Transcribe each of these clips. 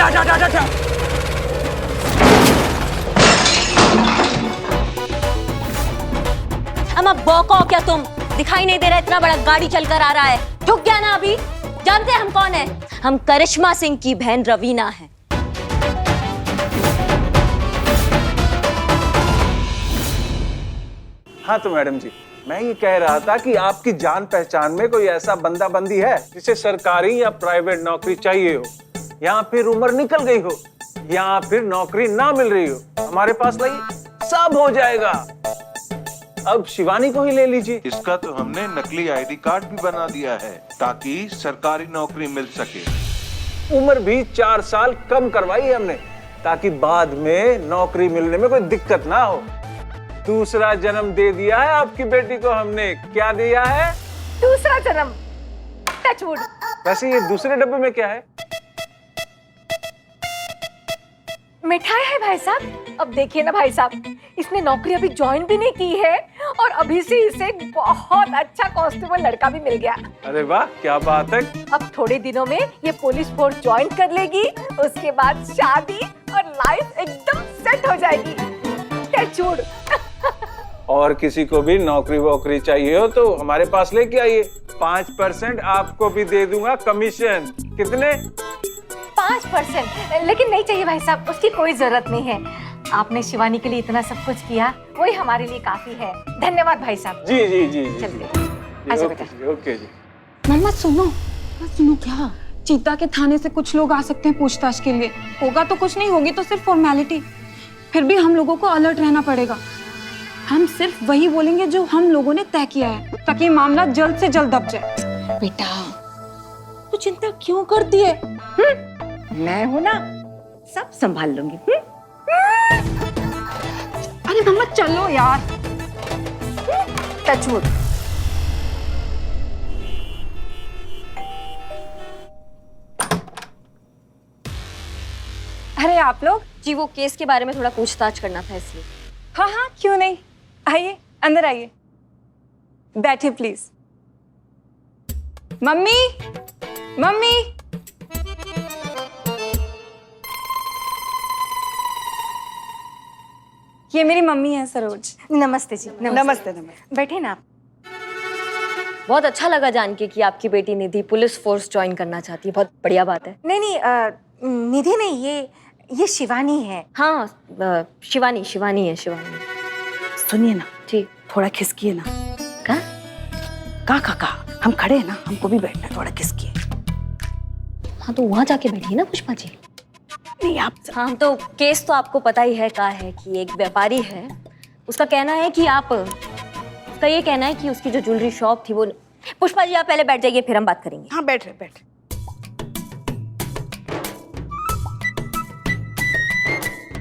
हट हट हट हट। अम्मा बौको क्या तुम? दिखाई नहीं दे रहा इतना बड़ा गाड़ी चलकर आ रहा है? झुक गया ना अभी? जानते हैं हम कौन है? हम करिश्मा सिंह की बहन रवीना हैं। हाँ तो मैडम जी, मैं ये कह रहा था कि आपकी जान पहचान में कोई ऐसा बंदा बंदी है जिसे सरकारी या प्राइवेट नौकरी चाहिए हो, या फिर उम्र निकल गई हो, या फिर नौकरी ना मिल रही हो, हमारे पास लाइए, सब हो जाएगा। अब शिवानी को ही ले लीजिए। इसका तो हमने नकली आईडी कार्ड भी बना दिया है ताकि सरकारी नौकरी मिल सके। उम्र भी 4 साल कम करवाई है हमने ताकि बाद में नौकरी मिलने में कोई दिक्कत ना हो। दूसरा जन्म दे दिया है आपकी बेटी को हमने। क्या दिया है? दूसरा जन्म। टचवुड। वैसे ये दूसरे डब्बे में क्या है? मिठाई है भाई साहब। अब देखिए ना भाई साहब, इसने नौकरी अभी ज्वाइन भी नहीं की है और अभी से इसे बहुत अच्छा कांस्टेबल लड़का भी मिल गया। अरे वाह, क्या बात है। अब थोड़े दिनों में ये पुलिस फोर्स ज्वाइन कर लेगी, उसके बाद शादी और लाइफ एकदम सेट हो जाएगी। टचवुड। और किसी को भी नौकरी वोकरी चाहिए हो तो हमारे पास लेके आइए, 5% आपको भी दे दूंगा कमीशन। कितने? 5%। लेकिन नहीं चाहिए भाई साहब, उसकी कोई जरूरत नहीं है। आपने शिवानी के लिए इतना सब कुछ किया, वही हमारे लिए काफी है। धन्यवाद भाई साहब। जी जी जी जी। चलते। आजा बेटा। ओके जी। मम्मा सुनो। सुनो क्या? चीता के थाने से कुछ लोग आ सकते हैं पूछताछ के लिए। होगा तो कुछ नहीं, होगी तो सिर्फ फॉर्मेलिटी। फिर भी हम लोगों को अलर्ट रहना पड़ेगा। हम सिर्फ वही बोलेंगे जो हम लोगों ने तय किया है, ताकि मामला जल्द से जल्द दब जाए। बेटा तू चिंता क्यों करती है? मैं हूं ना, सब संभाल लूंगी। अरे मम्मा चलो यार। टचवुड। अरे आप लोग? जी वो केस के बारे में थोड़ा पूछताछ करना था इसलिए। हाँ हाँ क्यों नहीं, आइए अंदर आइए, बैठिए प्लीज। Mummy, mummy. ये मेरी मम्मी है सरोज। नमस्ते जी। नमस्ते नमस्ते। बैठे ना आप। बहुत अच्छा लगा जान के कि आपकी बेटी निधि पुलिस फोर्स ज्वाइन करना चाहती है। बहुत बढ़िया बात है। नहीं नहीं, निधि नहीं, ये शिवानी है। हाँ शिवानी शिवानी है, शिवानी। सुनिए ना, ठीक। थोड़ा खिसकिए ना। का हम खड़े हैं ना, हमको भी बैठना है, थोड़ा खिसकिए। हाँ तो वहाँ जाके बैठिए ना पुष्पा जी। नहीं आप। हाँ तो केस तो आपको पता ही है क्या है कि एक व्यापारी है, उसका कहना है कि उसका ये कहना है कि उसकी जो ज्वेलरी शॉप थी वो। पुष्पा जी आप पहले बैठ जाइए, फिर हम बात करेंगे। हाँ बैठ।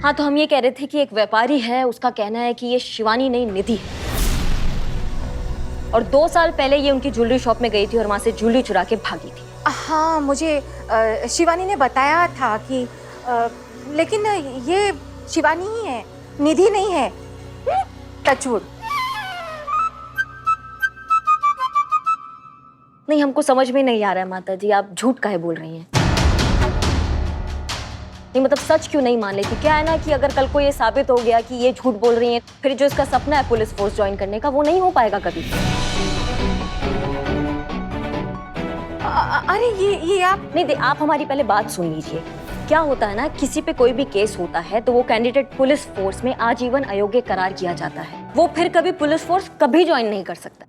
हाँ तो हम ये कह रहे थे कि एक व्यापारी है, उसका कहना है कि ये शिवानी नहीं निधि है, और 2 साल पहले ये उनकी ज्वेलरी शॉप में गई थी और वहां से ज्वेलरी चुरा के भागी थी। हाँ मुझे शिवानी ने बताया था कि लेकिन ये शिवानी ही है, निधि नहीं है। टचवुड। नहीं हमको समझ में नहीं आ रहा है माता जी, आप झूठ काहे बोल रही हैं? नहीं मतलब सच क्यों नहीं मान लेती? क्या है ना कि अगर कल को ये साबित हो गया कि ये झूठ बोल रही हैं, फिर जो इसका सपना है पुलिस फोर्स ज्वाइन करने का वो नहीं हो पाएगा कभी। अरे ये आप नहीं आप हमारी पहले बात सुन लीजिए। क्या होता है ना, किसी पे कोई भी केस होता है तो वो कैंडिडेट पुलिस फोर्स में आजीवन अयोग्य करार किया जाता है, वो फिर कभी पुलिस फोर्स कभी ज्वाइन नहीं कर सकता।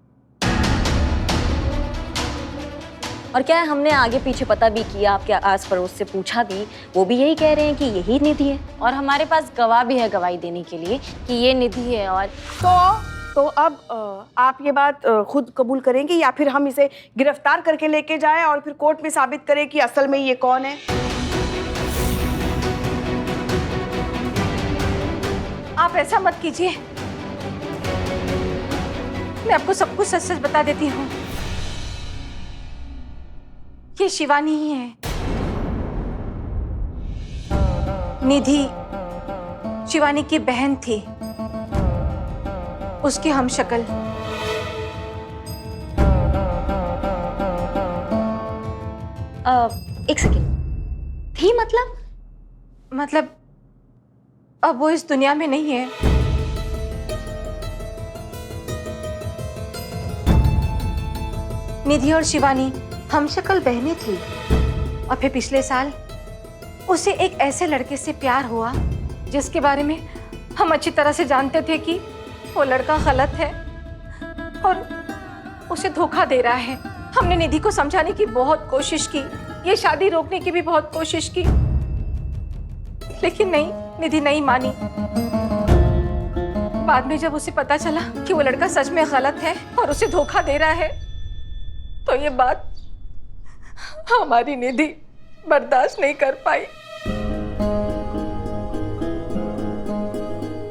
और क्या है, हमने आगे पीछे पता भी किया, आपके आस पड़ोस से पूछा भी, वो भी यही कह रहे हैं कि यही निधि है, और हमारे पास गवाह भी है गवाही देने के लिए कि ये निधि है। और तो अब आप ये बात खुद कबूल करेंगे या फिर हम इसे गिरफ्तार करके लेके जाएं और फिर कोर्ट में साबित करें कि असल में ये कौन है? आप ऐसा मत कीजिए, मैं आपको सब कुछ सच सच बता देती हूँ। ये शिवानी ही है। निधि शिवानी की बहन थी, उसकी हमशक्ल। एक सेकेंड, थी मतलब मतलब अब वो इस दुनिया में नहीं है। निधि और शिवानी हमशक्ल बहनें थी और फिर पिछले साल उसे एक ऐसे लड़के से प्यार हुआ जिसके बारे में हम अच्छी तरह से जानते थे कि वो लड़का गलत है और उसे धोखा दे रहा है। हमने निधि को समझाने की बहुत कोशिश की, ये शादी रोकने की भी बहुत कोशिश की, लेकिन नहीं, निधि नहीं मानी। बाद में जब उसे पता चला कि वो लड़का सच में गलत है और उसे धोखा दे रहा है, तो ये बात हमारी निधि बर्दाश्त नहीं कर पाई।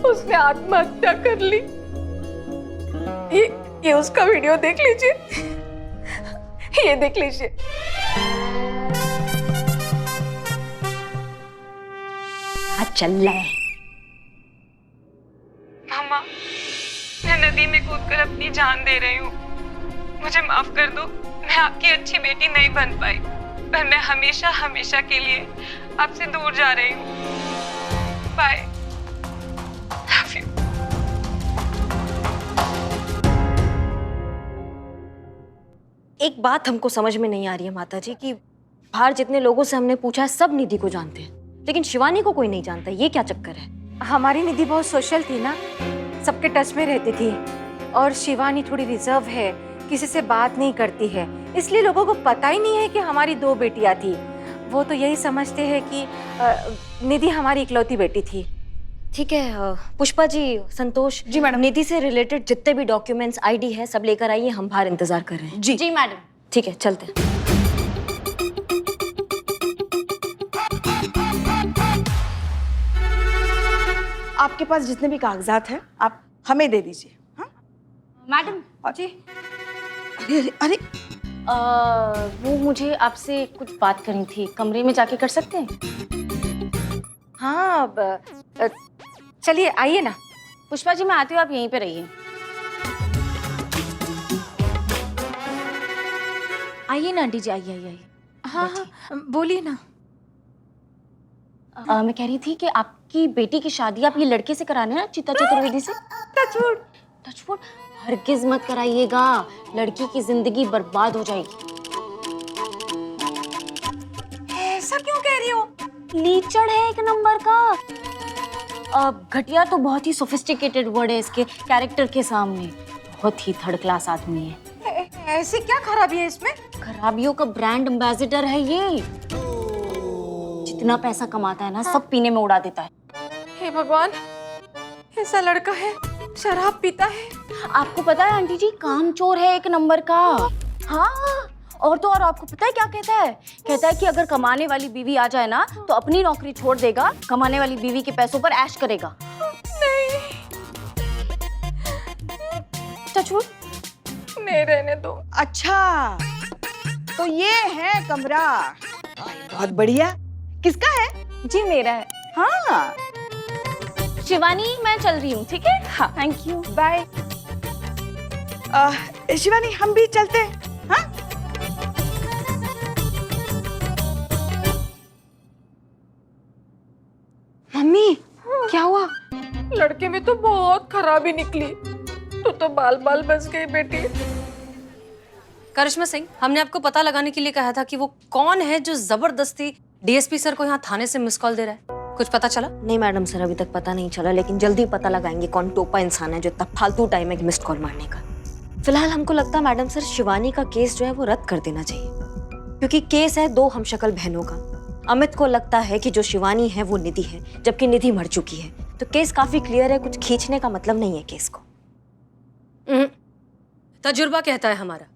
उसने आत्महत्या कर ली। ये उसका वीडियो देख लीजिए, ये देख लीजिए। चल रहा है। मामा, मैं नदी में कूदकर अपनी जान दे रही हूँ। मुझे माफ कर दो, मैं आपकी अच्छी बेटी नहीं बन पाई, पर मैं हमेशा हमेशा के लिए आपसे दूर जा रही हूँ। बाय। Love you. एक बात हमको समझ में नहीं आ रही है माता जी कि बाहर जितने लोगों से हमने पूछा है सब निधि को जानते हैं, लेकिन शिवानी को कोई नहीं जानता। ये क्या चक्कर है? हमारी निधि बहुत सोशल थी ना, सबके टच में रहती थी, और शिवानी थोड़ी रिजर्व है, किसी से बात नहीं करती है, इसलिए लोगों को पता ही नहीं है कि हमारी 2 बेटियां थी। वो तो यही समझते हैं कि निधि हमारी इकलौती बेटी थी। ठीक है पुष्पा जी, संतोष जी मैडम। निधि से रिलेटेड जितने भी डॉक्यूमेंट्स, आईडी है, सब लेकर आइए, हम बाहर इंतजार कर रहे हैं। जी मैडम। ठीक है, चलते हैं। आपके पास जितने भी कागजात हैं आप हमें दे दीजिए। हाँ मैडम जी। अरे अरे अरे, वो मुझे आपसे कुछ बात करनी थी, कमरे में जाके कर सकते हैं? हाँ, चलिए आइए ना। पुष्पा जी मैं आती हूँ, आप यहीं पे रहिए। आइए ना आंटी जी, आइए आइए आइए। हाँ हाँ, बोलिए ना। मैं कह रही थी कि आपकी बेटी की शादी आप ये लड़के से कराने ना, चित्ता चतुर्वेदी से। टचवुड। टचवुड हरगिज मत कराइएगा, लड़की की जिंदगी बर्बाद हो जाएगी। ऐसा क्यों कह रही हो? लीचड़ है एक नंबर का। घटिया तो बहुत ही सोफिस्टिकेटेड वर्ड है इसके कैरेक्टर के सामने। बहुत ही थर्ड क्लास आदमी है। ऐसी क्या खराबी है इसमें? खराबियों का ब्रांड एम्बेसडर है ये। जितना पैसा कमाता है ना, सब पीने में उड़ा देता है। हे भगवान, ऐसा लड़का है, शराब पीता है। आपको पता है आंटी जी, कामचोर है एक नंबर का। हाँ, और तो और आपको पता है क्या कहता है? कहता है कि अगर कमाने वाली बीवी आ जाए ना तो अपनी नौकरी छोड़ देगा, कमाने वाली बीवी के पैसों पर ऐश करेगा। नहीं, टचवुड नहीं रहने दो। अच्छा तो ये है कमरा। बहुत बढ़िया। किसका है? जी मेरा है। हाँ शिवानी मैं चल रही हूँ, ठीक है? हाँ थैंक यू, बाय। शिवानी हम भी चलते हैं। हाँ मम्मी, क्या हुआ? लड़के में तो बहुत खराबी निकली। तू तो बाल बाल बच गई बेटी। करिश्मा सिंह, हमने आपको पता लगाने के लिए कहा था कि वो कौन है जो जबरदस्ती डीएसपी सर को यहाँ थाने से मिस कॉल दे रहा है। कुछ पता चला? नहीं मैडम सर, अभी तक पता नहीं चला, लेकिन जल्दी पता लगाएंगे कौन टोपा इंसान है जो इतना फालतू टाइम है मिस्ड कॉल मारने का। फिलहाल हमको लगता है मैडम सर, शिवानी का केस जो है वो रद्द कर देना चाहिए, क्योंकि केस है 2 हमशक्ल बहनों का। अमित को लगता है कि जो शिवानी है वो निधि है, जबकि निधि मर चुकी है। तो केस काफी क्लियर है, कुछ खींचने का मतलब नहीं है केस को। तजुर्बा कहता है हमारा,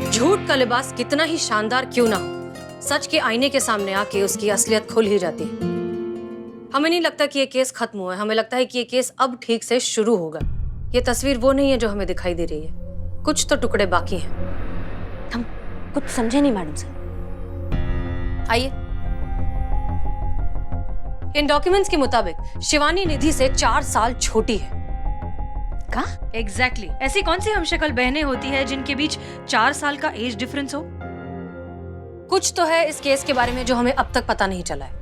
झूठ का लिबास कितना ही शानदार क्यों ना हो, सच के आईने के सामने आके उसकी असलियत खुल ही जाती है। हमें नहीं लगता कि ये केस खत्म हुआ है, हमें लगता है कि ये केस अब ठीक से शुरू होगा। ये तस्वीर वो नहीं है जो हमें दिखाई दे रही है, कुछ तो टुकड़े बाकी हैं। हम कुछ समझे नहीं मैडम सर। आइए, इन डॉक्यूमेंट्स के मुताबिक शिवानी निधि से 4 साल छोटी है। का? एग्जैक्टली ऐसी कौन सी हमशक्ल बहनें होती है जिनके बीच 4 साल का एज डिफरेंस हो? कुछ तो है इस केस के बारे में जो हमें अब तक पता नहीं चला है।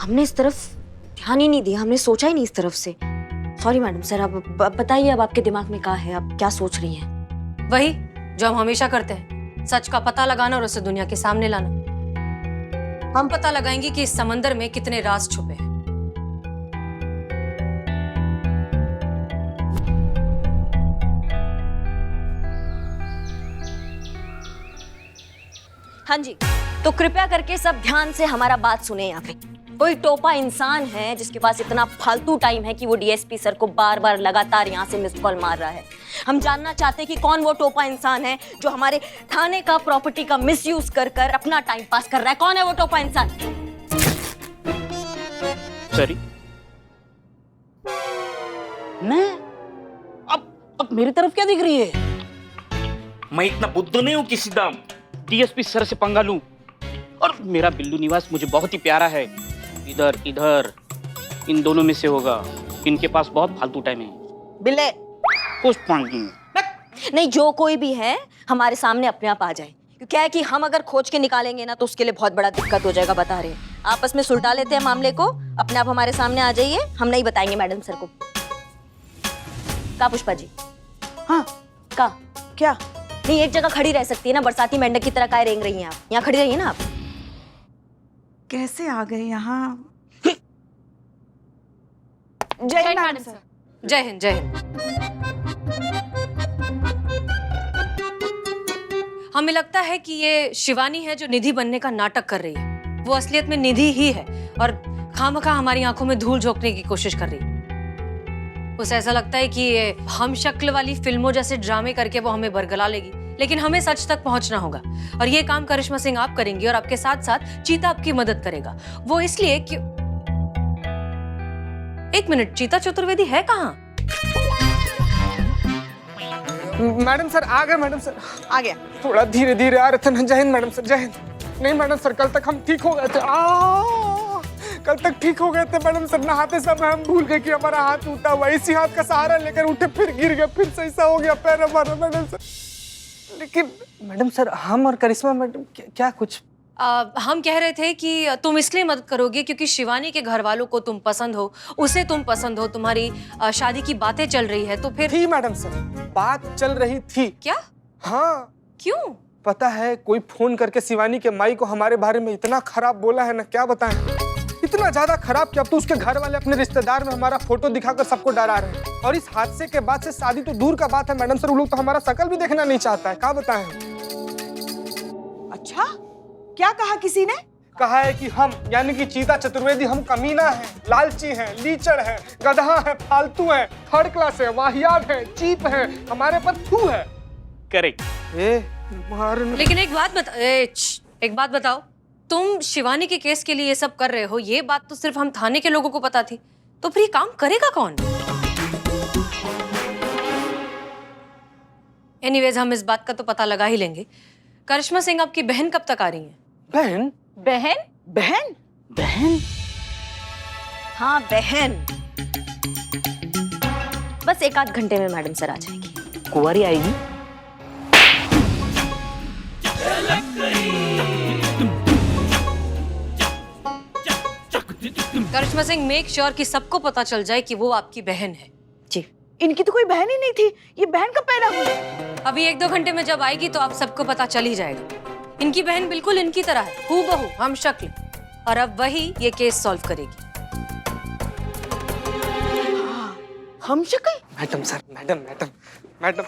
हमने इस तरफ ध्यान ही नहीं दिया, हमने सोचा ही नहीं इस तरफ से। सॉरी मैडम सर, अब बताइए अब आपके दिमाग में क्या है, आप क्या सोच रही हैं? वही जो हम हमेशा करते हैं, सच का पता लगाना और उसे दुनिया के सामने लाना। हम पता लगाएंगे कि इस समंदर में कितने राज छुपे हैं। हाँ जी, तो कृपया करके सब ध्यान से हमारा बात सुने। यहाँ पे कोई टोपा इंसान है जिसके पास इतना फालतू टाइम है कि वो डीएसपी सर को बार बार लगातार यहाँ से मिस्ड कॉल मार रहा है। हम जानना चाहते हैं कि कौन वो टोपा इंसान है जो हमारे थाने का प्रॉपर्टी का मिसयूज कर कर अपना टाइम पास कर रहा है। कौन है वो टोपा इंसान? सॉरी, मैं अब मेरी तरफ क्या दिख रही है? मैं इतना बुद्धू नहीं हूं कि सीधा डीएसपी सर से पंगा लूं। और मेरा बिल्लू निवास मुझे बहुत ही प्यारा है। इधर इधर इन दोनों में से होगा, इनके पास बहुत फालतू टाइम है। बिल्ले कुछ पानी नहीं, जो कोई भी है हमारे सामने अपने आप आ जाए। क्योंकि क्या है कि हम अगर खोज के निकालेंगे ना तो उसके लिए बहुत बड़ा दिक्कत हो जाएगा, बता रहे हैं। आपस में सुलझा लेते हैं मामले को, अपने आप हमारे सामने आ जाइए, हम नहीं बताएंगे मैडम सर को। का पुष्पा जी? हाँ का क्या? नहीं, एक जगह खड़ी रह सकती है ना, बरसाती मेंढक की तरह काय रेंग रही हैं आप? यहाँ खड़ी रहिए ना आप। कैसे आ गए यहाँ? जय हिंद मैडम सर। जय हिंद, जय हिंद। हमें लगता है कि ये शिवानी है जो निधि बनने का नाटक कर रही है। वो असलियत में निधि ही है और खामखा हमारी आंखों में धूल झोंकने की कोशिश कर रही है। उसे ऐसा लगता है कि ये हम शक्ल वाली फिल्मों जैसे ड्रामे करके वो हमें बरगला लेगी, लेकिन हमें सच तक पहुंचना होगा। और ये काम करिश्मा सिंह आप करेंगी और आपके साथ साथ चीता आपकी मदद करेगा। वो इसलिए कि एक मिनट, चीता चतुर्वेदी है कहाँ? मैडम सर आ गए। मैडम सर आ गया। थोड़ा धीरे धीरे आ रहे थे ना। जय हिंद मैडम सर, जय हिंद। नहीं मैडम सर, कल तक हम ठीक हो गए थे। कल तक ठीक हो गए थे मैडम सर। नहाते समय हम भूल गए कि हमारा हाथ टूटा हुआ। इसी हाथ का सहारा लेकर उठे, फिर गिर गए, फिर से ऐसा हो गया पैर हमारा मैडम सर। लेकिन मैडम सर, हम और करिश्मा मैडम क्या कुछ हम कह रहे थे कि तुम इसलिए मदद करोगे क्योंकि शिवानी के घर वालों को तुम पसंद हो, उसे तुम पसंद हो, तुम्हारी शादी की बातें चल रही है, तो फिर थी मैडम सर, बात चल रही थी। क्या? हाँ। क्यों? पता है, कोई फोन करके शिवानी के माई को हमारे बारे में इतना खराब बोला है ना, क्या बताएं। इतना ज्यादा खराब कि अब तो उसके घर वाले अपने रिश्तेदार में हमारा फोटो दिखाकर सबको डरा रहे हैं। और इस हादसे के बाद से शादी तो दूर का बात है मैडम सर, वो लोग तो हमारा शकल भी देखना नहीं चाहता है। क्या बताएं। अच्छा, क्या कहा किसी ने? कहा है कि हम यानी कि चीता चतुर्वेदी हम कमीना है, लालची हैं, लीचड़ हैं, गधा हैं, फालतू हैं, थर्ड क्लास है, वाहियात हैं, चीप हैं, हमारे पर थू है। करेक्ट। लेकिन एक बात बताओ, तुम शिवानी के केस के लिए ये सब कर रहे हो, ये बात तो सिर्फ हम थाने के लोगों को पता थी, तो फिर ये काम करेगा कौन? एनीवेज, हम इस बात का तो पता लगा ही लेंगे। करिश्मा सिंह आपकी बहन कब तक आ रही है? बहन? बहन? बहन? बहन? हाँ बहन। बस 1-8 घंटे में मैडम सर आ जाएगी। कुंवारी आएगी? करिश्मा सिंह, मेक श्योर कि सबको पता चल जाए कि वो आपकी बहन है। जी। इनकी तो कोई बहन ही नहीं थी, ये बहन कब पैदा हुई? अभी 1-2 घंटे में जब आएगी तो आप सबको पता चल ही जाएगा। इनकी बहन बिल्कुल इनकी तरह है, हूबहू हम शक्ल, और अब वही ये केस सॉल्व करेगी। हम शक्ल? Madam sir, madam madam madam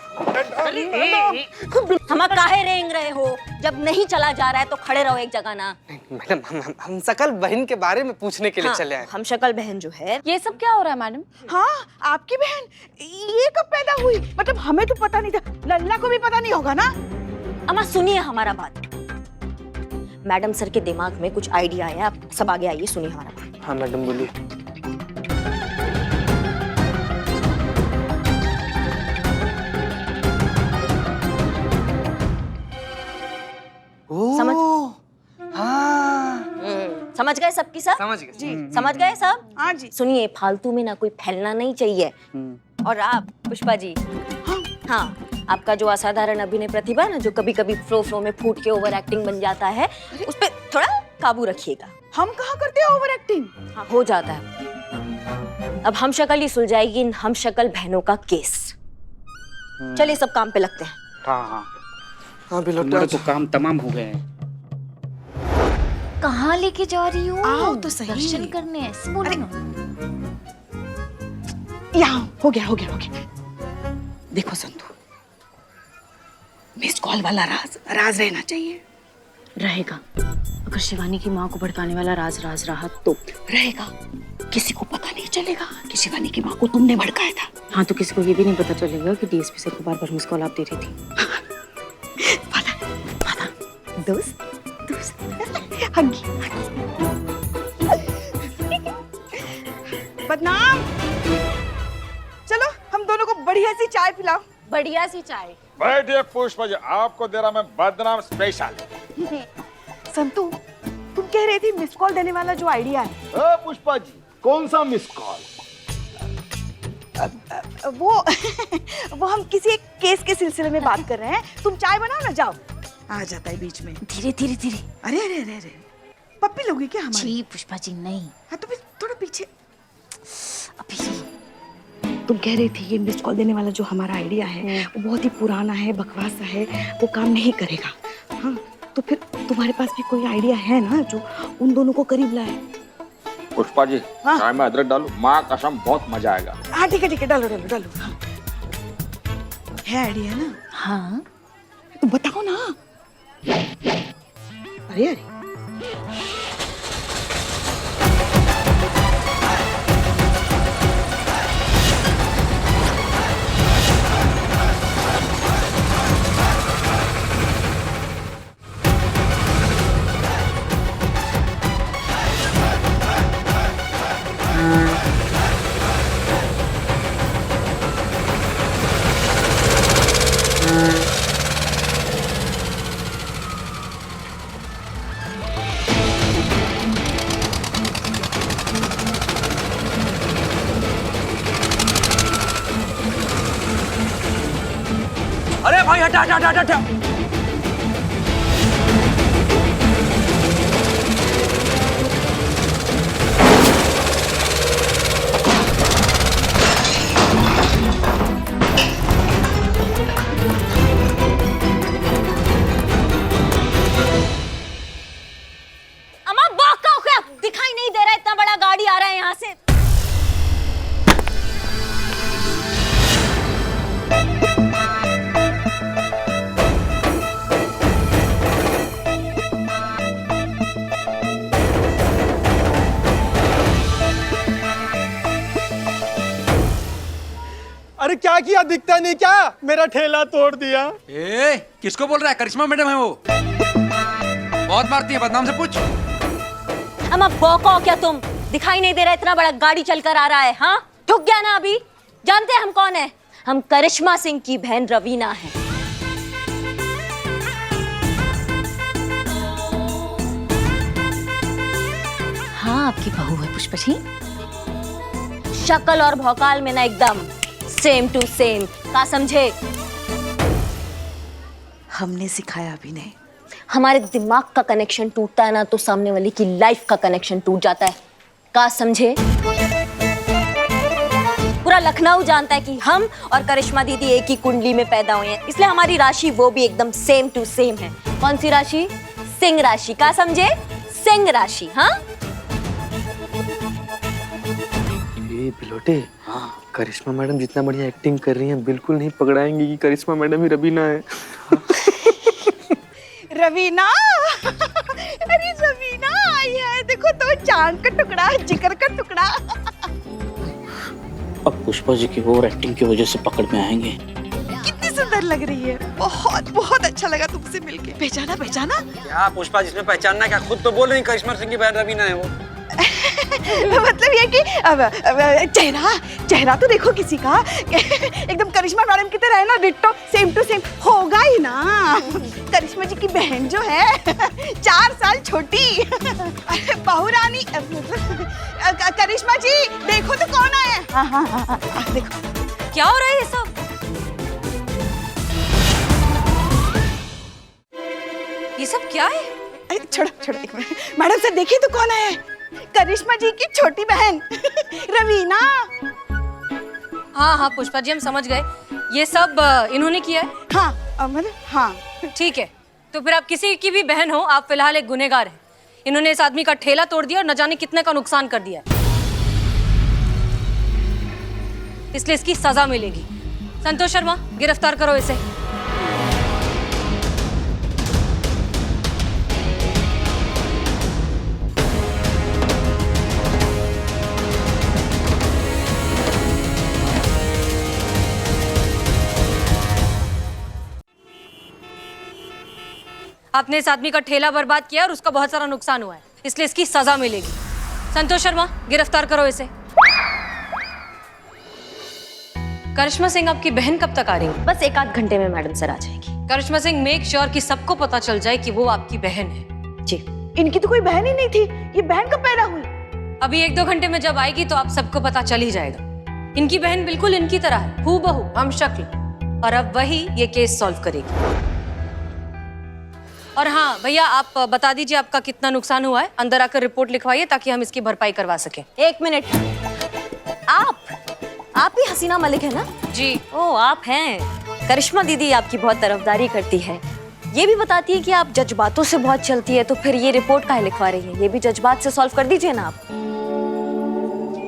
हम काहे रेंग रहे हो? जब नहीं चला जा रहा है तो खड़े रहो एक जगह ना। मैडम, हम सकल बहन के बारे में पूछने के लिए चले आए। हम शक्ल बहन जो है। ये सब क्या हो रहा है मैडम? हाँ, आपकी बहन ये कब पैदा हुई? मतलब हमें तो पता नहीं था, लल्ला को भी पता नहीं होगा ना? अम्मा सुनिए हमारा बात। मैडम सर के दिमाग में कुछ आइडिया है, आप सब आगे आइए, सुनिए हमारा बात। हाँ मैडम बोलिए। समझ? हाँ, समझ गए सबकी सब? समझ गए जी। समझ गए सब? हाँ जी। सुनिए, फालतू में ना कोई फैलना नहीं चाहिए। और आप पुष्पा जी, हाँ, आपका जो असाधारण अभिनय प्रतिभा ना, जो कभी कभी फ्लो में फूट के ओवर एक्टिंग बन जाता है, उस पर थोड़ा काबू रखिएगा। हम कहाँ करते हैं ओवर एक्टिंग? हाँ, हो जाता है। अब हम शक्ल ही सुलझाएगी इन हम शक्ल बहनों का केस। चलिए सब काम पे लगते हैं। हाँ हाँ, हाँ बिलोटे हमारे तो काम तमाम हो गए हैं। कहाँ लेके जा रही हो? आओ तो सही। दर्शन करने ऐसे बोलो ना। यहाँ हो गया, हो गया, हो गया। देखो संतू, मिस कॉल वाला राज राज रहना चाहिए। रहेगा। अगर शिवानी की माँ को भड़काने वाला राज रहा तो रहेगा, किसी को पता नहीं चलेगा कि शिवानी की माँ को तुमने भड़काया था। हाँ, तो किसी को ये भी नहीं पता चलेगा कि डीएसपी सर को बार-बार मिस कॉल आप दे रही थी। पता दोस्त दोस्त हगी बदनाम। चलो हम दोनों को बढ़िया सी चाय पिलाओ। बढ़िया सी चाय। बैठिए पुष्पा जी, आपको दे रहा मैं बदनाम स्पेशल। संतू, तुम कह रही थी मिस कॉल देने वाला जो आइडिया है। पुष्पा जी, कौन सा मिस कॉल? वो हम किसी एक केस के सिलसिले में बात कर रहे हैं। तुम चाय बनाओ ना, जाओ। आ जाता है बीच में। धीरे धीरे धीरे। अरे अरे अरे अरे, पप्पी लोगी क्या हमारी? जी पुष्पा जी नहीं। हाँ तो फिर थोड़ा पीछे। अभी तुम कह रही थी ये मिस कॉल देने वाला जो हमारा आइडिया है वो बहुत ही पुराना है, बकवास है, वो काम नहीं करेगा। हाँ तो फिर तुम्हारे पास भी कोई आइडिया है ना जो उन दोनों को करीब लाए? पुष्पा जी, हाँ? चाय में अदरक डालो, माँ कसम बहुत मजा आएगा। हाँ ठीक है, डालो डालो डालो। हाँ। है आइडिया ना? हाँ तो बताओ ना। अरे अरे, अरे भाई हटा हटा हटा हटा। अम्मा बाका हो गया, दिखाई नहीं दे रहा, इतना बड़ा गाड़ी आ रहा है यहाँ से। अरे क्या किया, दिखता नहीं क्या? मेरा ठेला तोड़ दिया। ए, किसको बोल रहा है? करिश्मा मैडम है वो, बहुत मारती है, बदनाम से पूछ। अम्मा बौका हो क्या तुम? दिखाई नहीं दे रहा, इतना बड़ा गाड़ी चलकर आ रहा है। हाँ ठुक गया ना अभी? जानते हैं हम कौन है? हम करिश्मा सिंह की बहन रवीना है। हाँ आपकी बहू है पुष्पा जी। शक्ल और भौकाल में ना एकदम सेम टू सेम, का समझे? हमने सिखाया अभी नहीं। हमारे दिमाग का कनेक्शन टूटता है ना तो सामने वाले की लाइफ का कनेक्शन टूट जाता है, का समझे? पूरा लखनऊ जानता है कि हम और करिश्मा दीदी एक ही कुंडली में पैदा हुए हैं, इसलिए हमारी राशि वो भी एकदम सेम टू सेम है। कौन सी राशि? सिंह राशि, का समझे? सिंह राशि। हाँ ये बिलोटे, हाँ करिश्मा मैडम जितना बढ़िया एक्टिंग कर रही हैं बिल्कुल नहीं पकड़ाएंगी कि करिश्मा मैडम ही रवीना है। रवीना अरे रवीना आई है, देखो तो चांद का टुकड़ा, जिगर का टुकड़ा। अब पुष्पा जी की ओवर एक्टिंग की वजह से पकड़ में आएंगे। कितनी सुंदर लग रही है, बहुत बहुत अच्छा लगा तुमसे मिलके। पहचाना पहचाना? क्या पुष्पा, जिसमें पहचानना क्या, खुद तो बोल रही करिश्मा सिंह की बहन रवीना है वो। मतलब ये कि चेहरा चेहरा तो देखो किसी का एकदम करिश्मा मैडम की तरह है ना, डिट्टो सेम टू सेम होगा ही ना। करिश्मा जी की बहन जो है 4 साल छोटी, बहू रानी। करिश्मा जी देखो तो कौन आया। हाँ हाँ हाँ, देखो क्या हो रहा है ये सब? ये सब क्या है? अरे छोड़ो छोड़ो एक मिनट। मैडम सर देखिए तो कौन है, करिश्मा जी की छोटी बहन रवीना। हाँ हाँ पुष्पा जी, हम समझ गए, ये सब इन्होंने किया है। हाँ मतलब हाँ। ठीक है, तो फिर आप किसी की भी बहन हो, आप फिलहाल एक गुनहगार हैं। इन्होंने इस आदमी का ठेला तोड़ दिया और न जाने कितने का नुकसान कर दिया, इसलिए इसकी सजा मिलेगी। संतोष शर्मा, गिरफ्तार करो इसे। आपने इस आदमी का ठेला बर्बाद किया और उसका बहुत सारा नुकसान हुआ है, इसलिए इसकी सजा मिलेगी। संतोष शर्मा, गिरफ्तार करो इसे। करिश्मा सिंह, आपकी बहन कब तक आ रही है? बस 1 आध घंटे में मैडम सर आ जाएगी। करिश्मा सिंह, मेक श्योर कि सबको पता चल जाए कि वो आपकी बहन है। जी। इनकी तो कोई बहन ही नहीं थी, ये बहन कब पैदा हुई? अभी 1-2 घंटे में जब आएगी तो आप सबको पता चल ही जाएगा। इनकी बहन बिल्कुल इनकी तरह है, हूबहू, हम शक्ल, और अब वही ये केस सॉल्व करेगी। और हाँ भैया, आप बता दीजिए आपका कितना नुकसान हुआ है, अंदर आकर रिपोर्ट लिखवाइए ताकि हम इसकी भरपाई करवा सकें। 1 मिनट। आप ही हसीना मलिक है ना? जी। ओ, आप हैं। करिश्मा दीदी आपकी बहुत तरफदारी करती है, ये भी बताती है कि आप जज्बातों से बहुत चलती है, तो फिर ये रिपोर्ट काहे लिखवा रही है? ये भी जज्बात से सॉल्व कर दीजिए ना आप।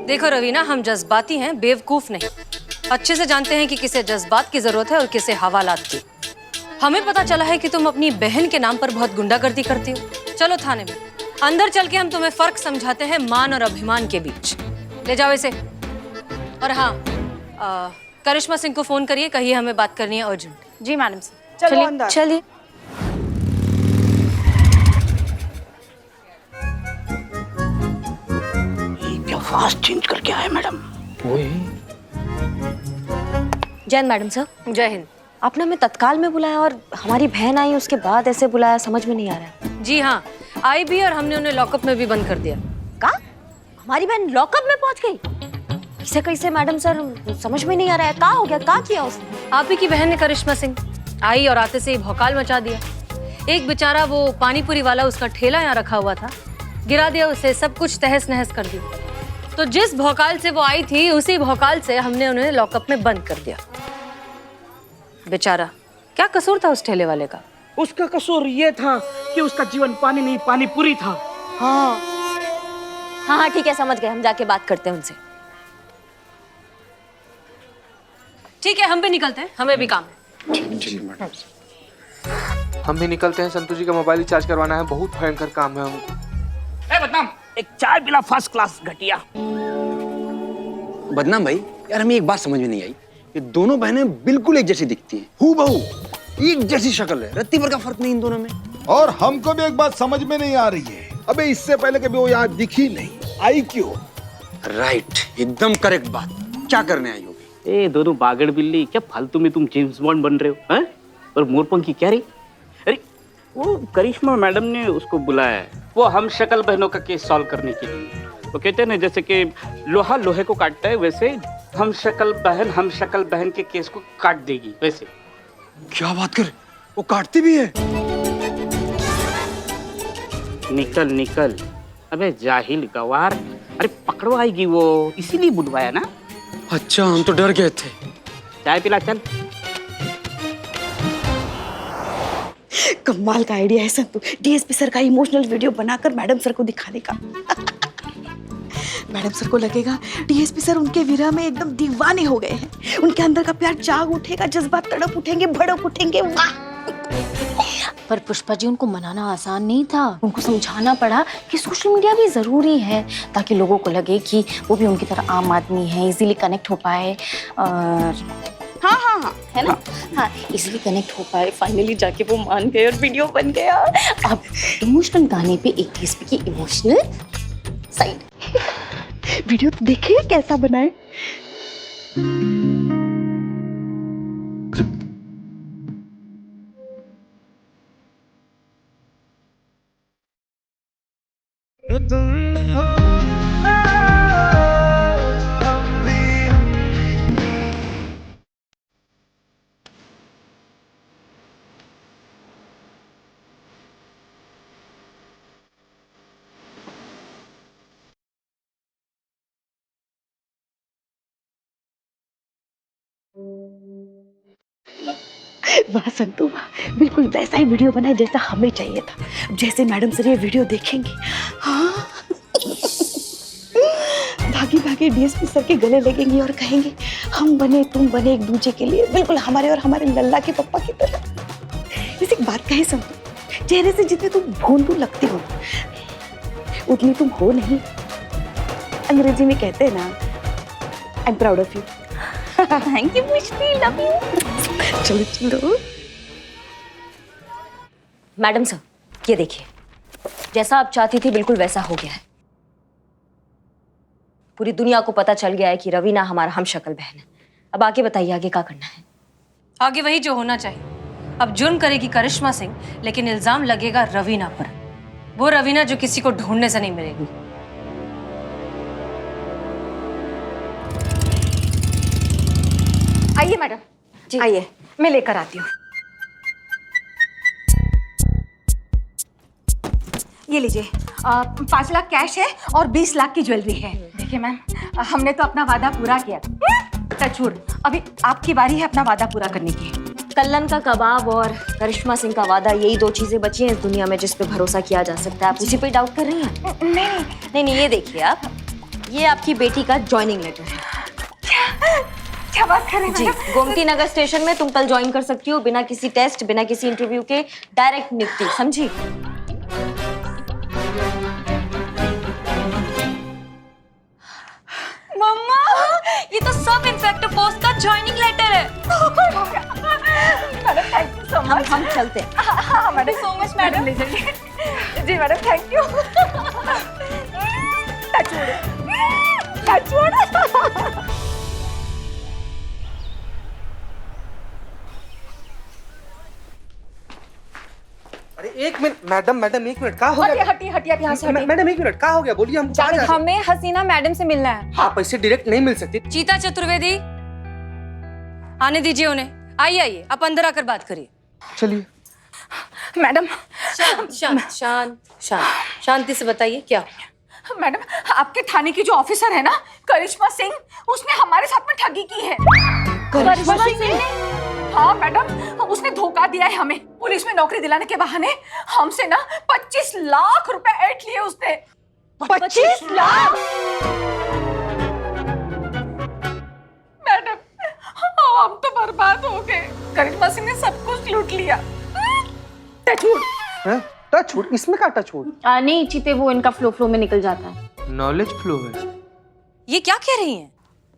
देखो रवीना, हम जज्बाती हैं, बेवकूफ नहीं। अच्छे से जानते हैं कि किसे जज्बात की जरूरत है और किसे हवालात की। हमें पता चला है कि तुम अपनी बहन के नाम पर बहुत गुंडागर्दी करती हो। चलो थाने में, अंदर चल के हम तुम्हें फर्क समझाते हैं मान और अभिमान के बीच। ले जाओ इसे। और हाँ, करिश्मा सिंह को फोन करिए, कहिए हमें बात करनी है अर्जेंट। जी मैडम सर। चलो अंदर। चलिए। क्या फास्ट चेंज करके आए मैडम। जय हिंद मैडम सर। जय हिंद। आपने हमें तत्काल में बुलाया और हमारी बहन आई उसके बाद ऐसे बुलाया, समझ में नहीं आ रहा है। जी हाँ, आई भी और हमने उन्हें लॉकअप में भी बंद कर दिया। का? हमारी बहन लॉकअप में पहुंच गई? कैसे कैसे मैडम सर, समझ में नहीं आ रहा है। क्या हो गया, क्या किया उसने? आप ही की बहन ने, करिश्मा सिंह, आई और आते से ही भौकाल मचा दिया। एक बेचारा वो पानीपुरी वाला, उसका ठेला यहाँ रखा हुआ था, गिरा दिया उसे, सब कुछ तहस नहस कर दिया। तो जिस भौकाल से वो आई थी, उसी भौकाल से हमने उन्हें लॉकअप में बंद कर दिया। बेचारा, क्या कसूर था उस ठेले वाले का? उसका कसूर ये था कि उसका जीवन पानी नहीं पानीपुरी था। हाँ हाँ ठीक है, समझ गए, हम जाके बात करते हैं उनसे। ठीक है, हम भी निकलते हैं, हमें भी काम है। हम भी निकलते हैं, संतोष जी का मोबाइल रिचार्ज करवाना है, बहुत भयंकर काम है हमको। बदनाम, एक चाय पिला फर्स्ट क्लास घटिया। बदनाम भाई, यार हमें एक बात समझ में नहीं आई, ये दोनों बहनें बिल्कुल एक जैसी दिखती हैं, हूबहू एक जैसी शक्ल है, रत्ती भर का फर्क नहीं इन दोनों में। और हमको भी एक बात समझ में नहीं आ रही है, अबे इससे पहले कभी वो यहाँ दिखी नहीं, आई क्यों? राइट, एकदम करेक्ट बात। क्या करने आई होगी? ए दोनों बागड़ बिल्ली, क्या फालतू में तुम जेम्स बॉन्ड बन रहे हो हैं? और मोरपंखी क्या रही? अरे वो करिश्मा मैडम ने उसको बुलाया है, वो हम शक्ल बहनों का केस सॉल्व करने के लिए। वो कहते हैं ना, जैसे कि लोहा लोहे को काटता है, वैसे हम शक्ल बहन के केस को काट देगी। वैसे क्या बात कर, वो काटती भी है? निकल निकल, अबे जाहिल गवार, अरे पकड़वाएगी वो, इसीलिए बुलवाया ना। अच्छा, हम तो डर गए थे। चाय पिला चल। कमाल का आइडिया है संतु, डीएसपी सर का इमोशनल वीडियो बनाकर मैडम सर को दिखाने का। मैडम सर को लगेगा डीएसपी सर उनके विरह में एकदम दीवाने हो गए हैं, उनके अंदर का प्यार जाग उठेगा, जज्बात तड़प उठेंगे, भड़क उठेंगे। वाह! पर पुष्पा जी, उनको मनाना आसान नहीं था, उनको समझाना पड़ा कि सोशल मीडिया भी जरूरी है ताकि लोगों को लगे कि वो भी उनकी तरह आम आदमी है, इजीली कनेक्ट हो पाए। और हाँ हाँ हाँ, है ना? हाँ, इजीली कनेक्ट हो पाए। फाइनली जाके वो मान गए और वीडियो बन गया। अब इमोशनल गाने पे एक डीएसपी की इमोशनल साइड। वीडियो तो देखिए कैसा बनाए। वाह संतू वाह, बिल्कुल वैसा ही वीडियो बनाए जैसा हमें चाहिए था। जैसे मैडम सर ये वीडियो देखेंगे, हाँ भागी भागी डीएसपी सर के गले लगेंगे और कहेंगे हम बने तुम बने एक दूसरे के लिए, बिल्कुल हमारे और हमारे लल्ला के पप्पा की तरह। वैसे एक बात कहे संतू, चेहरे से जितने तुम भोंदू लगती हो उतनी तुम हो नहीं। अंग्रेजी में कहते हैं ना, I am proud of you. Thank you मुश्किल, लव यू। चलो चलो। मैडम सर, ये देखिए, जैसा आप चाहती थी बिल्कुल वैसा हो गया है। पूरी दुनिया को पता चल गया है कि रवीना हमारा हमशक्ल बहन है। अब आगे बताइए, आगे क्या करना है? आगे वही जो होना चाहिए। अब जुर्म करेगी करिश्मा सिंह, लेकिन इल्जाम लगेगा रवीना पर। वो रवीना जो किसी को ढूंढने से नहीं मिलेगी। आइए मैडम, आइए, मैं लेकर आती हूँ। ये लीजिए, 5 लाख कैश है और 20 लाख की ज्वेलरी है। देखिए मैम, हमने तो अपना वादा पूरा किया। टचवुड, अभी आपकी बारी है अपना वादा पूरा करने की। कल्लन का कबाब और करिश्मा सिंह का वादा, यही 2 चीजें बची हैं इस दुनिया में जिस पे भरोसा किया जा सकता है। आप उसी पे डाउट कर रही हैं? नहीं, ये देखिए आप, ये आपकी बेटी का ज्वाइनिंग लेटर है। क्या बात कर रहे हैं जी, गोमती नगर स्टेशन में तुम कल ज्वाइन कर सकती हो, बिना किसी टेस्ट, बिना किसी इंटरव्यू के, डायरेक्ट नियुक्ति, समझी? मम्मा, ये तो सब इंस्पेक्टर पोस्ट का ज्वाइनिंग लेटर है। Madam thank you so much. हम चलते हैं। हाँ मैडम, सो मच मैडम, ले जाइए। जी मैडम, थैंक यू। टचवुड। अरे एक मिनट मैडम, एक मिनट, क्या हो गया? हटिए आप यहाँ से हटिए। मैडम एक मिनट, क्या हो गया? बोलिए, हम कहाँ जा रहे हैं? हमें हसीना मैडम से मिलना है। आप ऐसे डायरेक्ट नहीं मिल सकती। चीता चतुर्वेदी, आने दीजिए उन्हें। आइए, आप अंदर आकर बात करिए। चलिए मैडम, शांति से बताइए क्या। मैडम, आपके थाने की जो ऑफिसर है ना, करिश्मा सिंह, उसने हमारे साथ में ठगी की है। करिश्मा सिंह? हाँ मैडम, उसने धोखा दिया है हमें। पुलिस में नौकरी दिलाने के बहाने हमसे ना 25 लाख रुपए ऐंठ लिए उसने। 25 लाख? मैडम, हम तो बर्बाद हो गए। करिश्मा सिंह ने सब कुछ लूट लिया। टचवुड। टचवुड? इसमें क्या टचवुड? नहीं चीते, वो इनका फ्लो में निकल जाता है। नॉलेज फ्लो है। ये क्या कह रही हैं?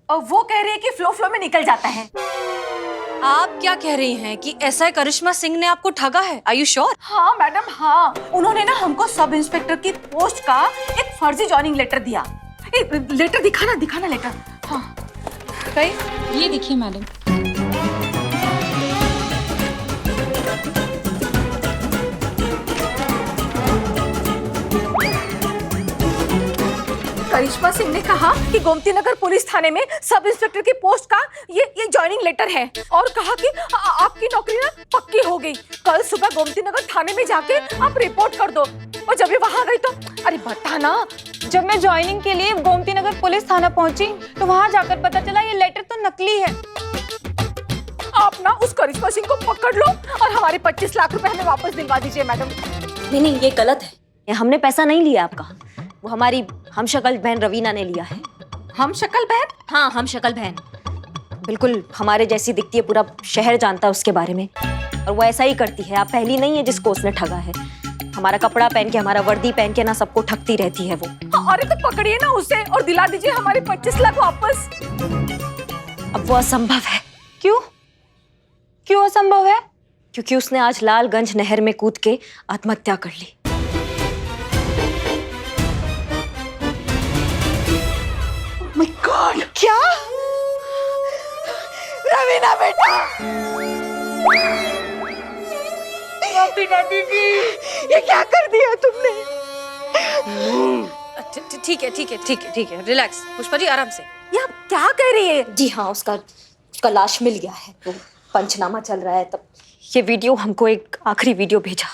और वो कह रही है कि फ्लो में निकल जाता है। आप क्या कह रही हैं कि एसआई करिश्मा सिंह ने आपको ठगा है? Are you sure? हाँ मैडम, हाँ, उन्होंने ना हमको सब इंस्पेक्टर की पोस्ट का एक फर्जी जॉइनिंग लेटर दिया। लेटर दिखाना लेटर। हाँ कहीं ये देखिए मैडम। करिश्मा सिंह ने कहा कि गोमती नगर पुलिस थाने में सब इंस्पेक्टर की पोस्ट का ये जॉइनिंग लेटर है, और कहा कि आपकी नौकरी ना पक्की हो गई। कल सुबह गोमती नगर थाने में जाके आप रिपोर्ट कर दो। और जब ये वहां गई तो अरे बता ना, जब मैं ज्वाइनिंग के लिए गोमती नगर पुलिस थाना पहुंची तो वहां जाकर पता चला ये लेटर तो नकली है। आप ना उस करिश्मा सिंह को पकड़ लो और हमारे 25 लाख रुपए हमें वापस दिलवा दीजिए मैडम। नहीं, ये गलत है। ये हमने पैसा नहीं लिया आपका, वो हमारी हमशक्ल बहन रवीना ने लिया है। हमशक्ल बहन? हाँ, हमशक्ल बहन, बिल्कुल हमारे जैसी दिखती है, पूरा शहर जानता है उसके बारे में, और वो ऐसा ही करती है। आप पहली नहीं है जिसको उसने ठगा है। हमारा कपड़ा पहन के, हमारा वर्दी पहन के ना सबको ठगती रहती है वो। अरे तो पकड़िए ना उसे और दिला दीजिए हमारे 25 लाख वापस। अब वो असंभव है। क्यों असंभव है? क्योंकि उसने आज लालगंज नहर में कूद के आत्महत्या कर ली। माय गॉड, क्या? रवीना बेटा, दीदी, ये क्या कर दिया तुमने? ठीक है, रिलैक्स पुष्पा जी, आराम से। ये आप क्या कह रही है? जी हाँ, उसका लाश मिल गया है, तो पंचनामा चल रहा है। तब ये वीडियो हमको एक आखिरी वीडियो भेजा।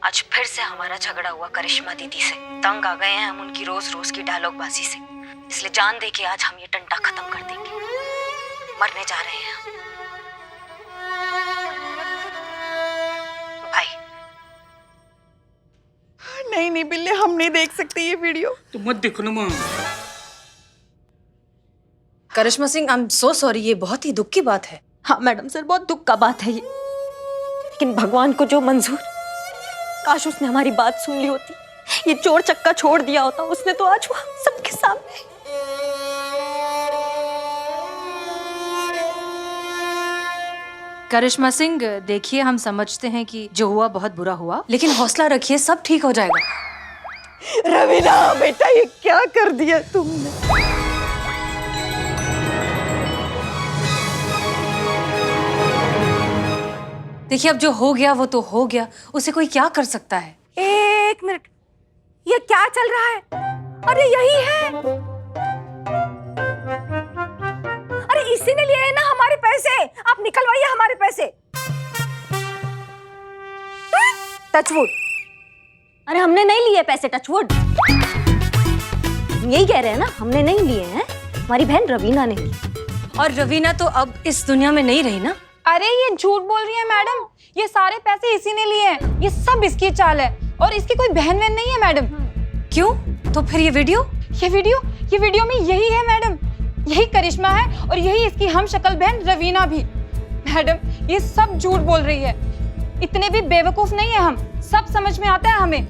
आज फिर से हमारा झगड़ा हुआ करिश्मा दीदी से। तंग आ गए हैं हम उनकी रोज रोज की डायलॉगबाजी से, इसलिए जान दे के आज हम ये टंटा खत्म कर देंगे। मरने जा रहे हैं हम। नहीं नहीं बिल्ले, हम नहीं देख सकते ये वीडियो। तो मत देखो ना माँ। Karishma Singh, I am so sorry, ये बहुत ही दुख की बात है। हाँ मैडम सर, बहुत दुख का बात है ये, लेकिन भगवान को जो मंजूर। काश उसने हमारी बात सुन ली होती, ये चोर चक्का छोड़ दिया होता उसने तो आज हुआ सबके सामने। करिश्मा सिंह, देखिए हम समझते हैं कि जो हुआ बहुत बुरा हुआ, लेकिन हौसला रखिए, सब ठीक हो जाएगा। रवीना बेटा, ये क्या कर दिया तुमने? देखिए अब जो हो गया वो तो हो गया, उसे कोई क्या कर सकता है। एक मिनट, ये क्या चल रहा है? अरे यही है, अरे इसी ने लिए हैं ना हमारे पैसे, आप निकलवाइए हमारे पैसे। टचवुड। अरे हमने नहीं लिए पैसे, टचवुड। यही कह रहे हैं ना, हमने नहीं लिए हैं, हमारी बहन रवीना ने ली। और रवीना तो अब इस दुनिया में नहीं रही ना। अरे ये झूठ बोल रही है मैडम, ये सारे पैसे इसी ने लिए हैं, ये सब इसकी चाल है और इसकी कोई बहन वहन नहीं है मैडम। क्यों? तो फिर ये वीडियो में यही है मैडम, यही करिश्मा है और यही इसकी हम शक्ल बहन रवीना भी। मैडम ये सब झूठ बोल रही है, इतने भी बेवकूफ नहीं है हम, सब समझ में आता है हमें।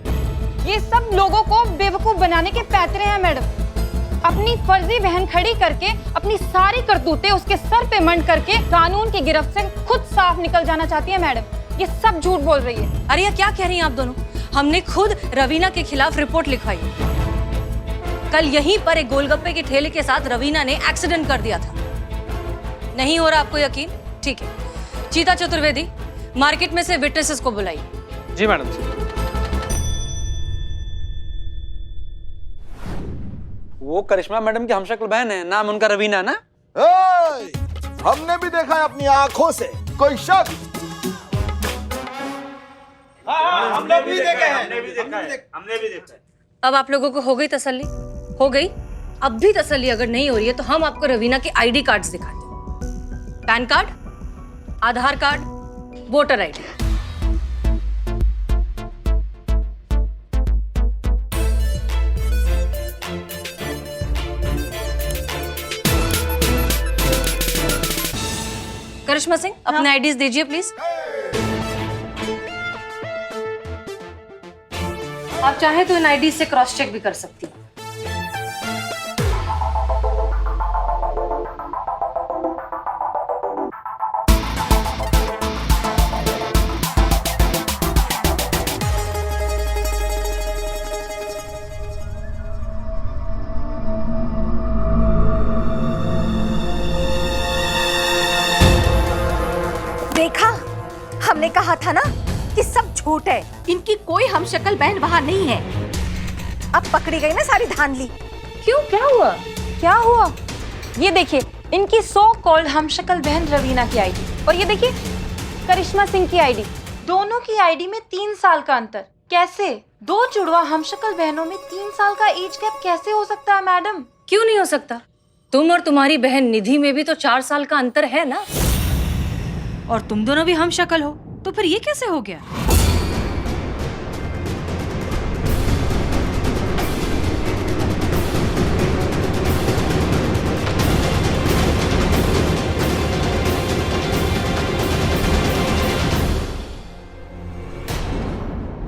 ये सब लोगों को बेवकूफ बनाने के पैतरे हैं मैडम। अपनी फर्जी बहन खड़ी करके अपनी सारी करतूतें उसके सर पे मंड करके कानून की गिरफ्त से खुद साफ निकल जाना चाहती है मैडम। ये सब झूठ बोल रही है। अरे क्या कह रही हैं आप दोनों? हमने खुद रवीना के खिलाफ रिपोर्ट लिखवाई। कल यहीं पर एक गोलगप्पे के ठेले के साथ रवीना ने एक्सीडेंट कर दिया था। नहीं हो रहा आपको यकीन? ठीक है, चीता चतुर्वेदी, मार्केट में से विटनेसेस को बुलाइए। जी मैडम जी। वो करिश्मा मैडम की हमशक्ल बहन है, नाम उनका रवीना ना? हमने भी देखा है अपनी आंखों से, कोई शक? हमने भी देखा है। अब आप लोगों को हो गई तसल्ली? हो गई? अब भी तसल्ली अगर नहीं हो रही है तो हम आपको रवीना के आईडी कार्ड्स दिखाते हैं। पैन कार्ड, आधार कार्ड, वोटर आईडी। करिश्मा सिंह, अपने आईडीज दीजिए प्लीज। आप चाहे तो इन आईडी से क्रॉस चेक भी कर सकती हैं। देखा, हमने कहा था ना कि सब झूठ है, इनकी कोई हमशक्ल बहन वहां नहीं है। अब पकड़ी गई ना सारी धांधली। क्यों, क्या हुआ? क्या हुआ? ये देखिए इनकी सो कॉल्ड हमशक्ल बहन रवीना की आईडी, और ये देखिए करिश्मा सिंह की आईडी। दोनों की आईडी में 3 साल का अंतर। कैसे? दो जुड़वा हमशक्ल बहनों में 3 साल का एज गैप कैसे हो सकता है मैडम? क्यों नहीं हो सकता? तुम और तुम्हारी बहन निधि में भी तो 4 साल का अंतर है ना, और तुम दोनों भी हम शक्ल हो, तो फिर ये कैसे हो गया?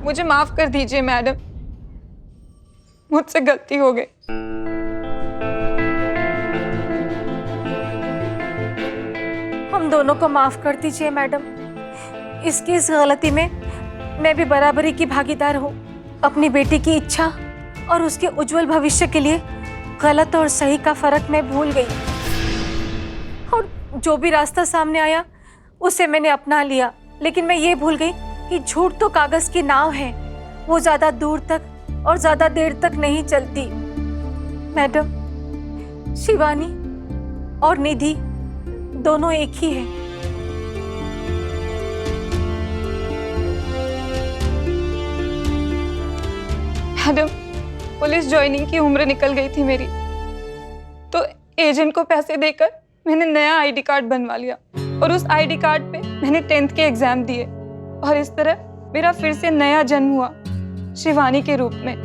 मुझे माफ कर दीजिए मैडम, मुझसे गलती हो गई। हम दोनों को माफ कर दीजिए मैडम। इसकी इस गलती में मैं भी बराबरी की भागीदार हूँ। अपनी बेटी की इच्छा और उसके उज्जवल भविष्य के लिए गलत और सही का फर्क मैं भूल गई, और जो भी रास्ता सामने आया उसे मैंने अपना लिया। लेकिन मैं ये भूल गई कि झूठ तो कागज की नाव है, वो ज्यादा दूर तक और ज्यादा देर तक नहीं चलती। मैडम, शिवानी और निधि दोनों एक ही है। मैडम, पुलिस ज्वाइनिंग की उम्र निकल गई थी मेरी, तो एजेंट को पैसे देकर मैंने नया आईडी कार्ड बनवा लिया, और उस आईडी कार्ड पे मैंने 10th के एग्जाम दिए, और इस तरह मेरा फिर से नया जन्म हुआ। शिवानी के रूप में।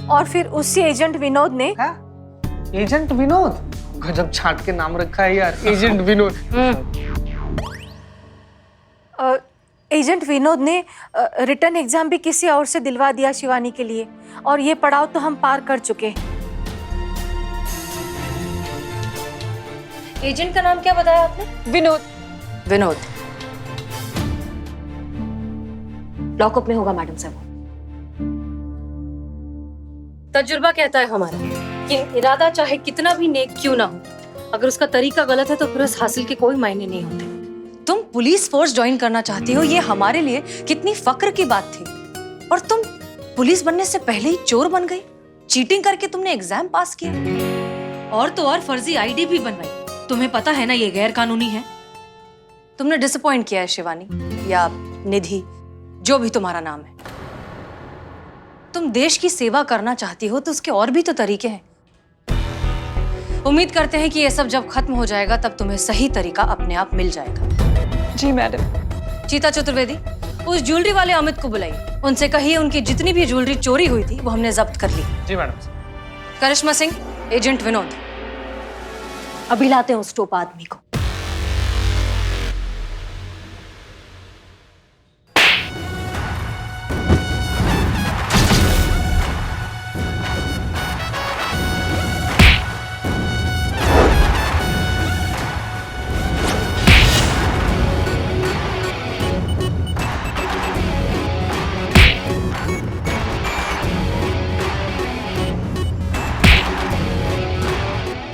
और फिर उसी एजेंट विनोद ने एजेंट विनोद, गजब छाट के नाम रखा है यार, एजेंट विनोद। एजेंट विनोद ने रिटर्न एग्जाम भी किसी और से दिलवा दिया शिवानी के लिए, और ये पड़ाव तो हम पार कर चुके हैं। एजेंट का नाम क्या बताया आपने? विनोद। विनोद। लॉकअप में होगा मैडम साहब। तजुर्बा कहता है हमारा कि इरादा चाहे कितना भी नेक क्यों ना हो, अगर उसका तरीका गलत है तो फिर उस हासिल के कोई मायने नहीं होते। तुम पुलिस फोर्स ज्वाइन करना चाहती हो, ये हमारे लिए कितनी फक्र की बात थी, और तुम पुलिस बनने से पहले ही चोर बन गई। चीटिंग करके तुमने एग्जाम पास किया, और तो और फर्जी आईडी भी बनवाई। तुम्हें पता है ना ये गैर कानूनी है। तुमने डिसअपॉइंट किया है शिवानी, या निधि, जो भी तुम्हारा नाम है। तुम देश की सेवा करना चाहती हो तो उसके और भी तो तरीके हैं। उम्मीद करते हैं कि ये सब जब खत्म हो जाएगा तब तुम्हें सही तरीका अपने आप मिल जाएगा। जी मैडम। चीता चतुर्वेदी, उस ज्वेलरी वाले अमित को बुलाइए। उनसे कहिए उनकी जितनी भी ज्वेलरी चोरी हुई थी वो हमने जब्त कर ली। जी मैडम। करिश्मा सिंह, एजेंट विनोद। अभी लाते हैं उस टोपा आदमी को।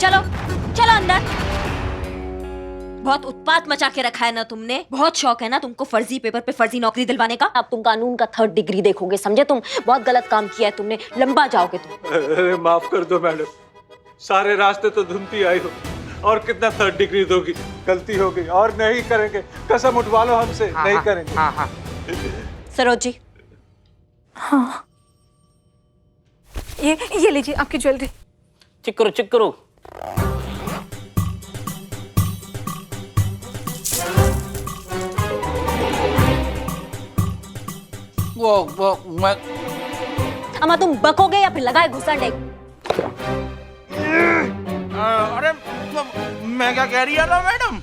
चलो चलो अंदर। बहुत उत्पात मचा के रखा है ना तुमने। बहुत शौक है ना तुमको फर्जी पेपर पे फर्जी नौकरी दिलवाने का। अब तुम कानून का 3rd डिग्री देखोगे, समझे? तुम बहुत गलत काम किया है तुमने, लंबा जाओगे तुम। अरे माफ कर दो मैडम, सारे रास्ते तो ढूंढती आई हो, और कितना 3rd डिग्री दोगी? गलती हो गई और नहीं करेंगे, कसम उठवा लो हमसे। हाँ, नहीं हाँ, करेंगे। हाँ हाँ। सरोज जी। हाँ, ये लीजिए आपकी ज्वेलरी। चेक करो चेक करो। वो मैं अमा तुम बकोगे या फिर लगाए घुसंड एक? अरे मैं क्या कह रही था मैडम,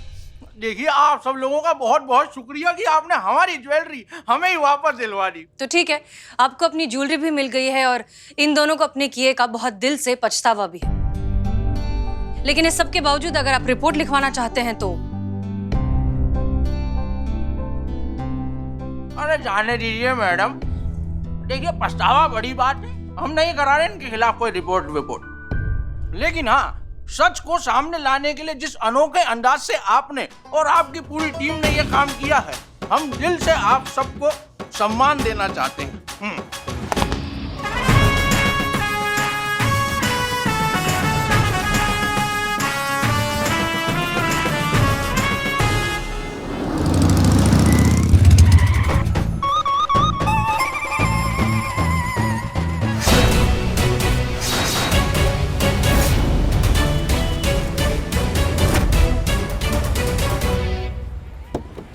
देखिए आप सब लोगों का बहुत बहुत शुक्रिया कि आपने हमारी ज्वेलरी हमें ही वापस दिलवा दी। तो ठीक है, आपको अपनी ज्वेलरी भी मिल गई है और इन दोनों को अपने किए का बहुत दिल से पछतावा भी है। लेकिन इस सब के बावजूद अगर आप रिपोर्ट लिखवाना चाहते हैं तो अरे जाने दीजिए मैडम, देखिए पछतावा बड़ी बात है, हम नहीं करा रहे इनके खिलाफ कोई रिपोर्ट। लेकिन हाँ, सच को सामने लाने के लिए जिस अनोखे अंदाज से आपने और आपकी पूरी टीम ने ये काम किया है, हम दिल से आप सबको सम्मान देना चाहते हैं।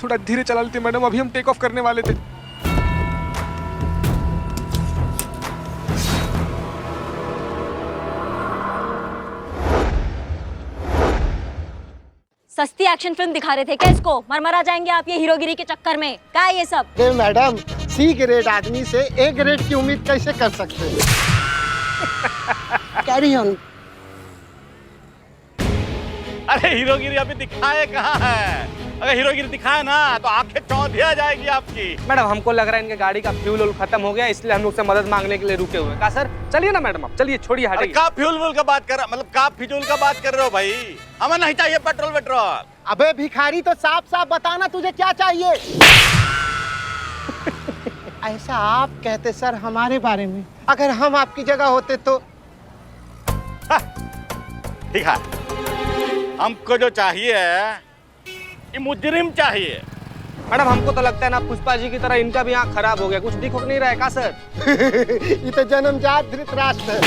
थोड़ा धीरे चला लेते मैडम, अभी हम टेक ऑफ करने वाले थे। सस्ती एक्शन फिल्म दिखा रहे थे क्या इसको? मरमरा जाएंगे आप ये हीरोगिरी के चक्कर में। क्या है ये सब? मैडम, सी ग्रेड आदमी से ए ग्रेड की उम्मीद कैसे कर सकते हैं? Carry on. अरे हीरोगिरी अभी दिखाए कहाँ है? अगर हीरोगिरी दिखाए ना तो आंखें चौंधिया जाएगी आपकी। मैडम हमको लग रहा है इनके गाड़ी का फ्यूल खत्म हो गया, इसलिए हम लोग से मदद मांगने के लिए रुके हुए हैं। सर चलिए ना मैडम, आप चलिए, छोड़िए, हटाइए। का फ्यूल का बात कर रहा, मतलब का फिजूल का बात कर रहे हो भाई? हमें नहीं चाहिए पेट्रोल। अबे भिखारी, तो साफ साफ बताना तुझे क्या चाहिए। ऐसा आप कहते सर हमारे बारे में, अगर हम आपकी जगह होते तो। ठीक है, हमको जो चाहिए ये मुजरिम चाहिए। मैडम हमको तो लगता है ना पुष्पा जी की तरह इनका भी आँख खराब हो गया, कुछ दिख नहीं रहा है। का सर? ये तो जन्मजात धृतराष्ट्र है।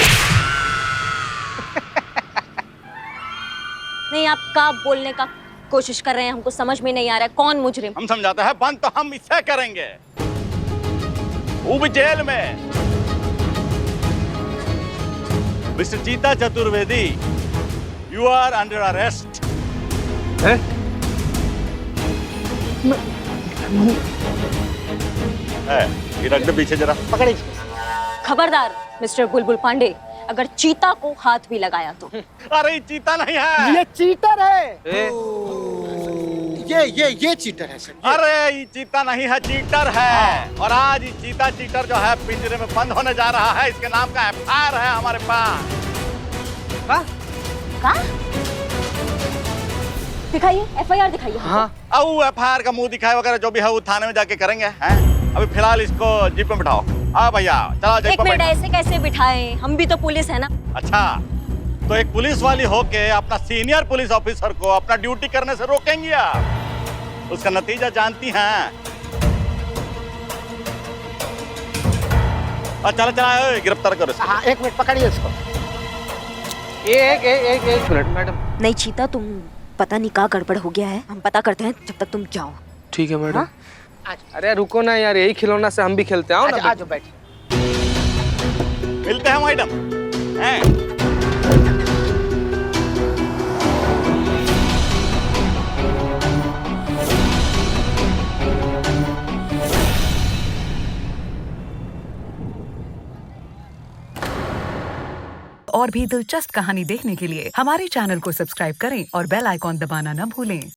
नहीं, आप का बोलने का कोशिश कर रहे हैं, हमको समझ में नहीं आ रहा है कौन मुजरिम। हम समझाते हैं, बंद तो हम इससे करेंगे। वो भी जेल में। Mister Cheeta Chaturvedi, you are under arrest. ये रख दे पीछे जरा। पकड़े। खबरदार मिस्टर बुलबुल पांडे, अगर चीता को हाथ भी लगाया तो। अरे चीता नहीं है, ये चीटर है। ये चीटर है सर। अरे ये चीता नहीं है, चीटर है। और आज ये चीता चीटर जो है पिंजरे में बंद होने जा रहा है। इसके नाम का एफआईआर है हमारे पास। दिखाइए, एफआईआर दिखाइए। हाँ, अब वो एफआईआर का मुंह दिखाए वगैरह जो भी है वो थाने में जाके करेंगे। हैं? अभी फिलहाल इसको जीप में बिठाओ। भैया चलो जीप एक में मिनट, बैठो। ऐसे कैसे बिठाएं? हम भी तो पुलिस है ना। अच्छा, तो एक पुलिस वाली होके अपना सीनियर पुलिस ऑफिसर को अपना ड्यूटी करने से रोकेंगी आप? उसका नतीजा जानती हैं। चलो चलो गिरफ्तार करो इसको। हाँ, एक मिनट पकड़िए इसको। एक मिनट मैडम। नहीं चीता, तुम पता नहीं क्या गड़बड़ हो गया है, हम पता करते हैं जब तक तुम जाओ। ठीक है मैडम। हाँ? अरे रुको ना यार, यही खिलौना से हम भी खेलते हैं। आ जाओ बैठ। मिलते हैं मैडम। और भी दिलचस्प कहानी देखने के लिए हमारे चैनल को सब्सक्राइब करें और बेल आइकॉन दबाना न भूलें।